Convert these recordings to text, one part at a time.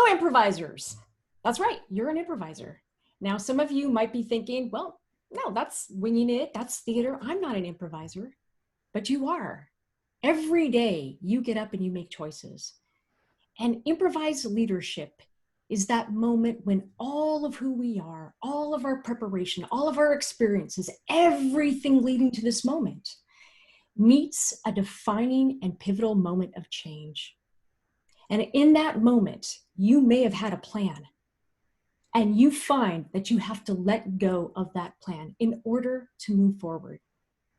improvisers. That's right, you're an improviser. Now, some of you might be thinking, well, no, that's winging it, that's theater. I'm not an improviser, but you are. Every day you get up and you make choices. And improvised leadership is that moment when all of who we are, all of our preparation, all of our experiences, everything leading to this moment meets a defining and pivotal moment of change. And in that moment, you may have had a plan, and you find that you have to let go of that plan in order to move forward.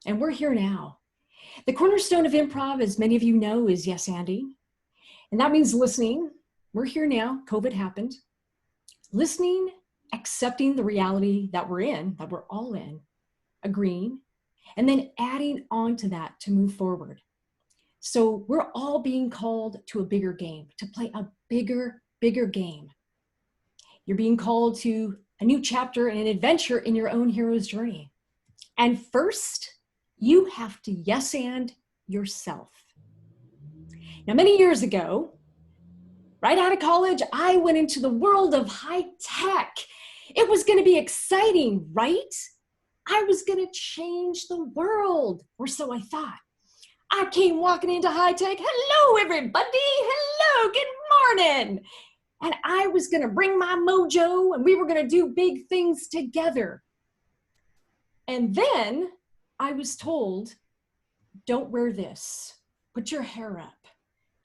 And we're here now. The cornerstone of improv, as many of you know, is yes anding. And that means listening. We're here now. COVID happened. Listening, accepting the reality that we're in, that we're all in, agreeing, and then adding on to that to move forward. So we're all being called to a bigger game, to play a bigger game. You're being called to a new chapter and an adventure in your own hero's journey. And first, you have to yes and yourself. Now, many years ago, right out of college, I went into the world of high tech. It was going to be exciting, right? I was going to change the world, or so I thought. I came walking into high tech. Hello, everybody. Hello, good morning. And I was going to bring my mojo, and we were going to do big things together. And then I was told, don't wear this. Put your hair up.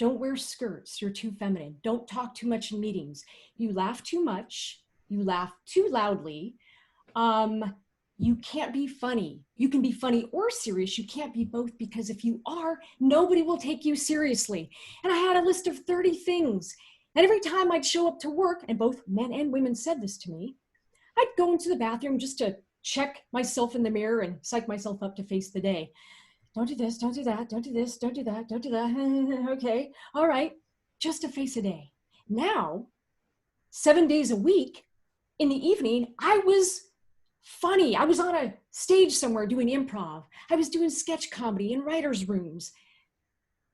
Don't wear skirts. You're too feminine. Don't talk too much in meetings. You laugh too much. You laugh too loudly. You can't be funny. You can be funny or serious. You can't be both, because if you are, nobody will take you seriously. And I had a list of 30 things. And every time I'd show up to work, and both men and women said this to me, I'd go into the bathroom just to check myself in the mirror and psych myself up to face the day. Don't do this, don't do that, don't do this, don't do that, don't do that. Okay, all right, just to face a day. Now, 7 days a week, in the evening, I was funny. I was on a stage somewhere doing improv. I was doing sketch comedy in writers' rooms.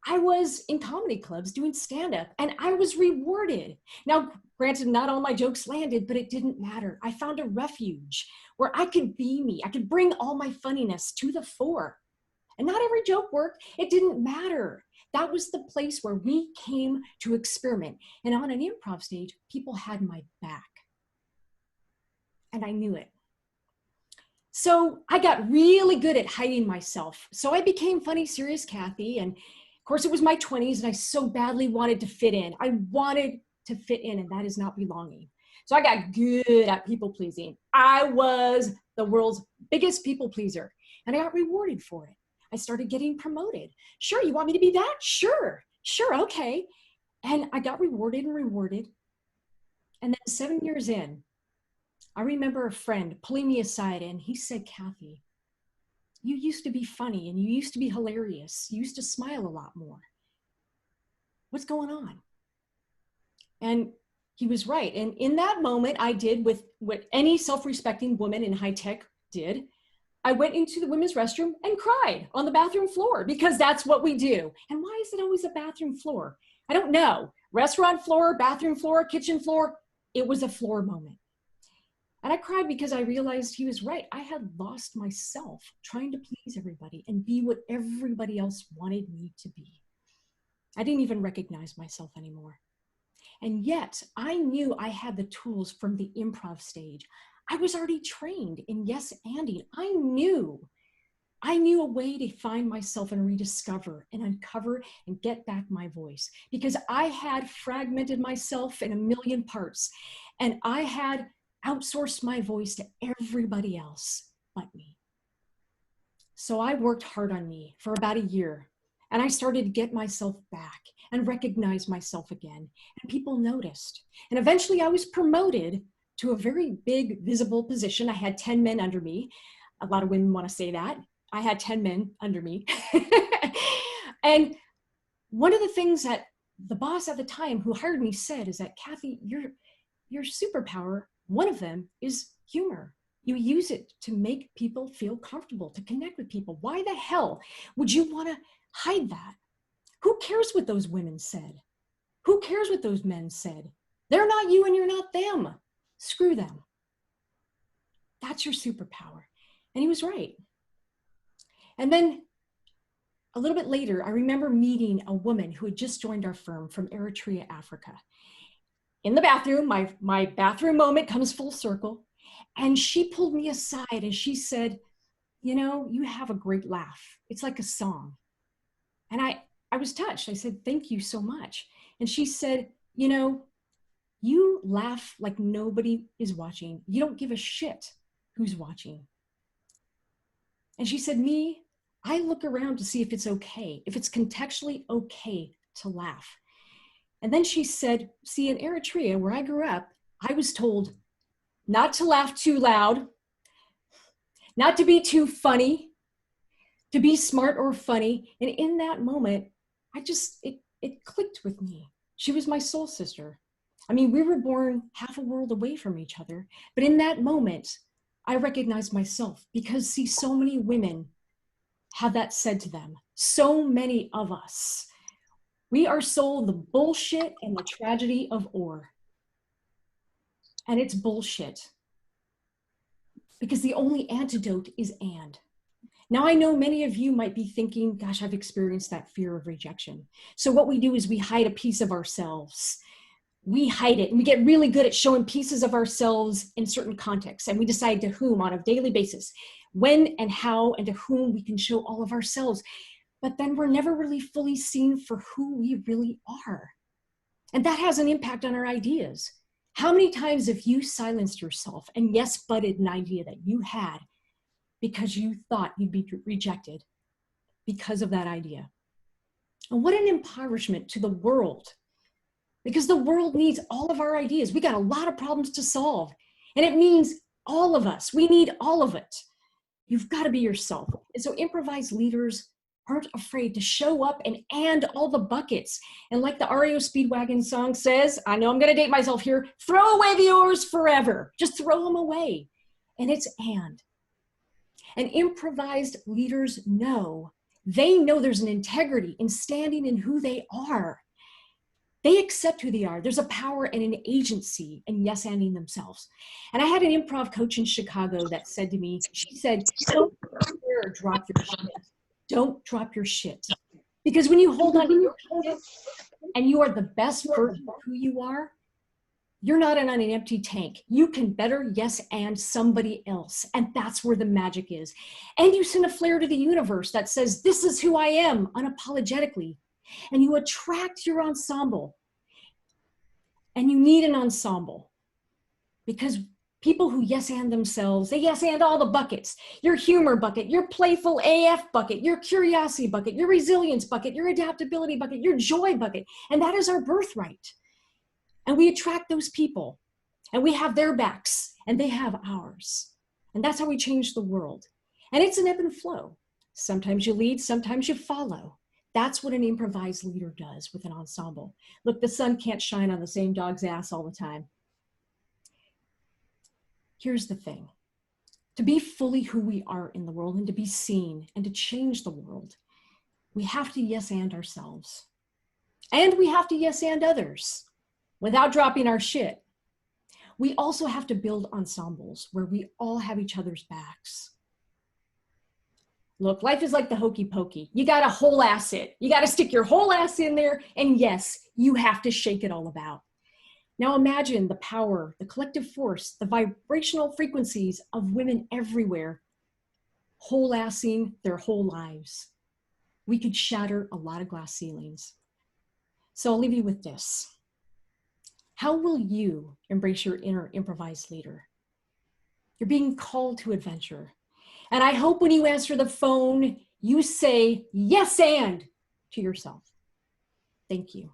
I was in comedy clubs doing stand-up, and I was rewarded. Now, granted, not all my jokes landed, but it didn't matter. I found a refuge where I could be me. I could bring all my funniness to the fore. And not every joke worked. It didn't matter. That was the place where we came to experiment. And on an improv stage, people had my back. And I knew it. So I got really good at hiding myself. So I became Funny Serious Kathy, and of course, it was my 20s, and I so badly wanted to fit in. I wanted to fit in, and that is not belonging. So I got good at people pleasing. I was the world's biggest people pleaser, and I got rewarded for it. I started getting promoted. Sure, you want me to be that? Sure, okay. And I got rewarded and rewarded. And then 7 years in, I remember a friend pulling me aside, and he said, Kathy, you used to be funny, and you used to be hilarious. You used to smile a lot more. What's going on? And he was right. And in that moment, I did with what any self-respecting woman in high tech did. I went into the women's restroom and cried on the bathroom floor, because that's what we do. And why is it always a bathroom floor? I don't know. Restaurant floor, bathroom floor, kitchen floor. It was a floor moment. And I cried because I realized he was right. I had lost myself trying to please everybody and be what everybody else wanted me to be. I didn't even recognize myself anymore. And yet I knew I had the tools from the improv stage. I was already trained in yes anding. I knew a way to find myself and rediscover and uncover and get back my voice, because I had fragmented myself in a million parts, and I had outsourced my voice to everybody else but me. So I worked hard on me for about a year, and I started to get myself back and recognize myself again, and people noticed. And eventually I was promoted to a very big, visible position. I had 10 men under me. A lot of women want to say that. I had 10 men under me. And one of the things that the boss at the time who hired me said is that, Kathy, your superpower, one of them is humor. You use it to make people feel comfortable, to connect with people. Why the hell would you want to hide that? Who cares what those women said? Who cares what those men said? They're not you and you're not them. Screw them. That's your superpower. And he was right. And then a little bit later, I remember meeting a woman who had just joined our firm from Eritrea, Africa. In the bathroom, my bathroom moment comes full circle. And she pulled me aside and she said, you know, you have a great laugh. It's like a song. And I was touched. I said, thank you so much. And she said, you know, you laugh like nobody is watching. You don't give a shit who's watching. And she said, me, I look around to see if it's okay, if it's contextually okay to laugh. And then she said, see, in Eritrea, where I grew up, I was told not to laugh too loud, not to be too funny, to be smart or funny. And in that moment, it clicked with me. She was my soul sister. I mean, we were born half a world away from each other. But in that moment, I recognized myself because, see, so many women have that said to them. So many of us. We are sold the bullshit and the tragedy of or. And it's bullshit. Because the only antidote is and. Now, I know many of you might be thinking, gosh, I've experienced that fear of rejection. So what we do is we hide a piece of ourselves. We hide it, and we get really good at showing pieces of ourselves in certain contexts, and we decide to whom on a daily basis, when and how and to whom we can show all of ourselves. But then we're never really fully seen for who we really are. And that has an impact on our ideas. How many times have you silenced yourself and yes, butted an idea that you had because you thought you'd be rejected because of that idea? And what an impoverishment to the world, because the world needs all of our ideas. We got a lot of problems to solve, and it means all of us. We need all of it. You've got to be yourself. And so improvised leaders aren't afraid to show up and all the buckets. And like the REO Speedwagon song says, I know I'm going to date myself here, throw away the oars forever. Just throw them away. And it's and. And improvised leaders know, they know there's an integrity in standing in who they are. They accept who they are. There's a power and an agency in yes-anding themselves. And I had an improv coach in Chicago that said to me, she said, don't ever drop your shit. Don't drop your shit. Because when you hold on to your shit and you are the best version of who you are, you're not on an empty tank. You can better yes and somebody else. And that's where the magic is. And you send a flare to the universe that says, this is who I am, unapologetically. And you attract your ensemble. And you need an ensemble. Because people who yes and themselves, they yes and all the buckets. Your humor bucket, your playful AF bucket, your curiosity bucket, your resilience bucket, your adaptability bucket, your joy bucket. And that is our birthright. And we attract those people. And we have their backs and they have ours. And that's how we change the world. And it's an ebb and flow. Sometimes you lead, sometimes you follow. That's what an improvised leader does with an ensemble. Look, the sun can't shine on the same dog's ass all the time. Here's the thing. To be fully who we are in the world and to be seen and to change the world, we have to yes and ourselves. And we have to yes and others without dropping our shit. We also have to build ensembles where we all have each other's backs. Look, life is like the hokey pokey. You got to whole ass it. You got to stick your whole ass in there. And yes, you have to shake it all about. Now imagine the power, the collective force, the vibrational frequencies of women everywhere, whole assing their whole lives. We could shatter a lot of glass ceilings. So I'll leave you with this. How will you embrace your inner improvised leader? You're being called to adventure. And I hope when you answer the phone, you say yes and to yourself. Thank you.